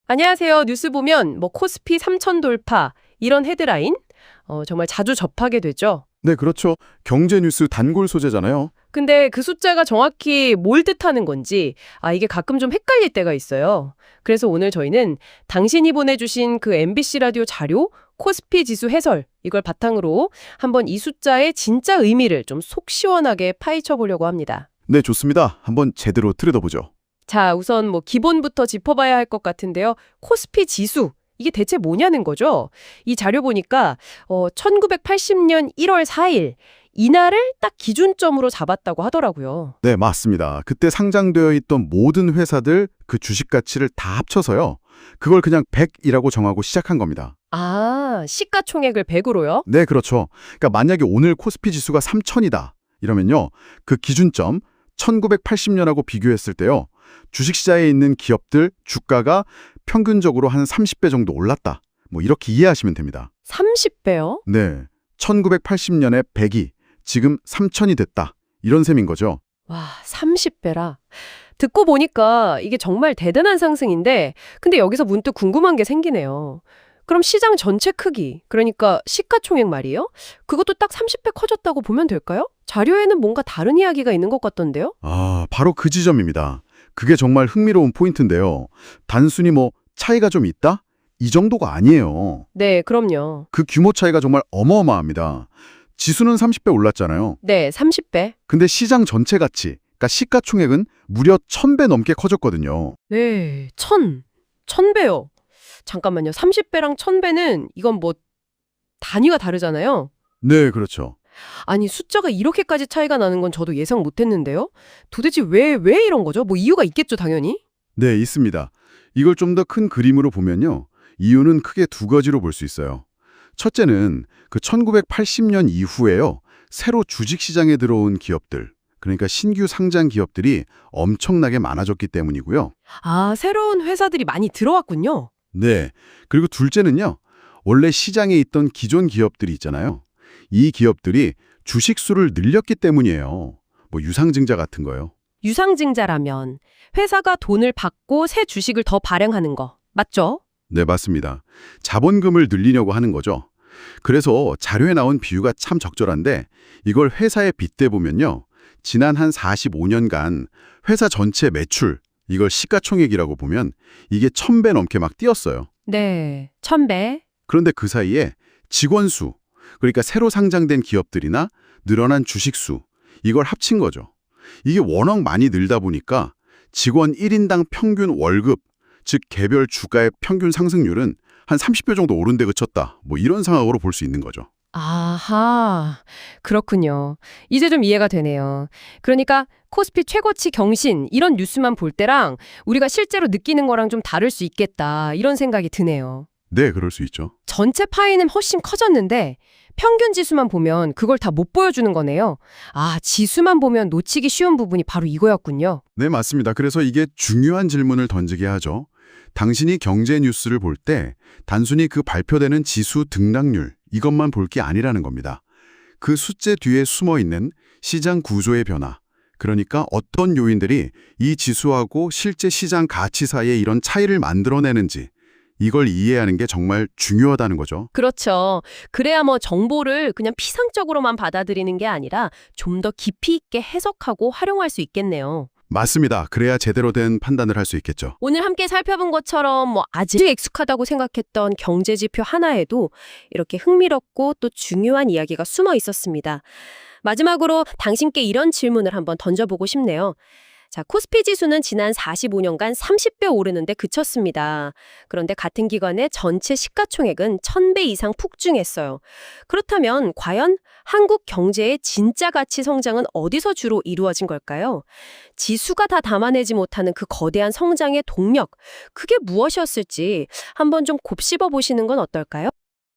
안녕하세요. 뉴스 보면 코스피 3천 돌파 이런 헤드라인 정말 자주 접하게 되죠. 네, 그렇죠. 경제 뉴스 단골 소재잖아요. 근데 그 숫자가 정확히 뭘 뜻하는 건지 이게 가끔 좀 헷갈릴 때가 있어요. 그래서 오늘 저희는 당신이 보내주신 그 MBC 라디오 자료 코스피 지수 해설 이걸 바탕으로 한번 이 숫자의 진짜 의미를 좀 속 시원하게 파헤쳐 보려고 합니다. 네, 좋습니다. 한번 제대로 들여다보죠. 자, 우선 기본부터 짚어봐야 할 것 같은데요. 코스피 지수, 이게 대체 뭐냐는 거죠? 이 자료 보니까 1980년 1월 4일, 이날을 딱 기준점으로 잡았다고 하더라고요. 네, 맞습니다. 그때 상장되어 있던 모든 회사들 그 주식 가치를 다 합쳐서요. 그걸 그냥 100이라고 정하고 시작한 겁니다. 아, 시가총액을 100으로요? 네, 그렇죠. 그러니까 만약에 오늘 코스피 지수가 3000이다. 이러면요. 그 기준점 1980년하고 비교했을 때요. 주식시장에 있는 기업들 주가가 평균적으로 한 30배 정도 올랐다. 이렇게 이해하시면 됩니다. 30배요? 네. 1980년에 100이 지금 3000이 됐다. 이런 셈인 거죠. 와, 30배라. 듣고 보니까 이게 정말 대단한 상승인데, 근데 여기서 문득 궁금한 게 생기네요. 그럼 시장 전체 크기, 그러니까 시가총액 말이에요? 그것도 딱 30배 커졌다고 보면 될까요? 자료에는 뭔가 다른 이야기가 있는 것 같던데요? 바로 그 지점입니다. 그게 정말 흥미로운 포인트인데요. 단순히 차이가 좀 있다? 이 정도가 아니에요. 네, 그럼요. 그 규모 차이가 정말 어마어마합니다. 지수는 30배 올랐잖아요. 네, 30배. 근데 시장 전체 가치, 그러니까 시가총액은 무려 1000배 넘게 커졌거든요. 네, 1000배요. 잠깐만요. 30배랑 1000배는 이건 단위가 다르잖아요. 네, 그렇죠. 아니, 숫자가 이렇게까지 차이가 나는 건 저도 예상 못했는데요. 도대체 왜 이런 거죠? 이유가 있겠죠, 당연히. 네, 있습니다. 이걸 좀 더 큰 그림으로 보면요. 이유는 크게 두 가지로 볼 수 있어요. 첫째는 그 1980년 이후에요. 새로 주식시장에 들어온 기업들, 그러니까 신규 상장 기업들이 엄청나게 많아졌기 때문이고요. 아, 새로운 회사들이 많이 들어왔군요. 네. 그리고 둘째는요. 원래 시장에 있던 기존 기업들이 있잖아요. 이 기업들이 주식 수를 늘렸기 때문이에요. 유상증자 같은 거요. 유상증자라면 회사가 돈을 받고 새 주식을 더 발행하는 거. 맞죠? 네, 맞습니다. 자본금을 늘리려고 하는 거죠. 그래서 자료에 나온 비유가 참 적절한데 이걸 회사에 빗대 보면요. 지난 한 45년간 회사 전체 매출, 이걸 시가총액이라고 보면 이게 1000배 넘게 막 뛰었어요. 네, 1000배. 그런데 그 사이에 직원 수, 그러니까 새로 상장된 기업들이나 늘어난 주식 수, 이걸 합친 거죠. 이게 워낙 많이 늘다 보니까 직원 1인당 평균 월급, 즉 개별 주가의 평균 상승률은 한 30배 정도 오른 데 그쳤다. 이런 상황으로 볼 수 있는 거죠. 아하, 그렇군요. 이제 좀 이해가 되네요. 그러니까 코스피 최고치 경신 이런 뉴스만 볼 때랑 우리가 실제로 느끼는 거랑 좀 다를 수 있겠다 이런 생각이 드네요. 네, 그럴 수 있죠. 전체 파이는 훨씬 커졌는데 평균 지수만 보면 그걸 다 못 보여주는 거네요. 아, 지수만 보면 놓치기 쉬운 부분이 바로 이거였군요. 네, 맞습니다. 그래서 이게 중요한 질문을 던지게 하죠. 당신이 경제 뉴스를 볼 때 단순히 그 발표되는 지수 등락률 이것만 볼 게 아니라는 겁니다. 그 숫자 뒤에 숨어있는 시장 구조의 변화, 그러니까 어떤 요인들이 이 지수하고 실제 시장 가치 사이에 이런 차이를 만들어내는지 이걸 이해하는 게 정말 중요하다는 거죠. 그렇죠. 그래야 정보를 그냥 피상적으로만 받아들이는 게 아니라 좀 더 깊이 있게 해석하고 활용할 수 있겠네요. 맞습니다. 그래야 제대로 된 판단을 할 수 있겠죠. 오늘 함께 살펴본 것처럼 아직 익숙하다고 생각했던 경제지표 하나에도 이렇게 흥미롭고 또 중요한 이야기가 숨어 있었습니다. 마지막으로 당신께 이런 질문을 한번 던져보고 싶네요. 자, 코스피 지수는 지난 45년간 30배 오르는데 그쳤습니다. 그런데 같은 기간에 전체 시가총액은 1000배 이상 폭증했어요. 그렇다면 과연 한국 경제의 진짜 가치 성장은 어디서 주로 이루어진 걸까요? 지수가 다 담아내지 못하는 그 거대한 성장의 동력, 그게 무엇이었을지 한번 좀 곱씹어 보시는 건 어떨까요?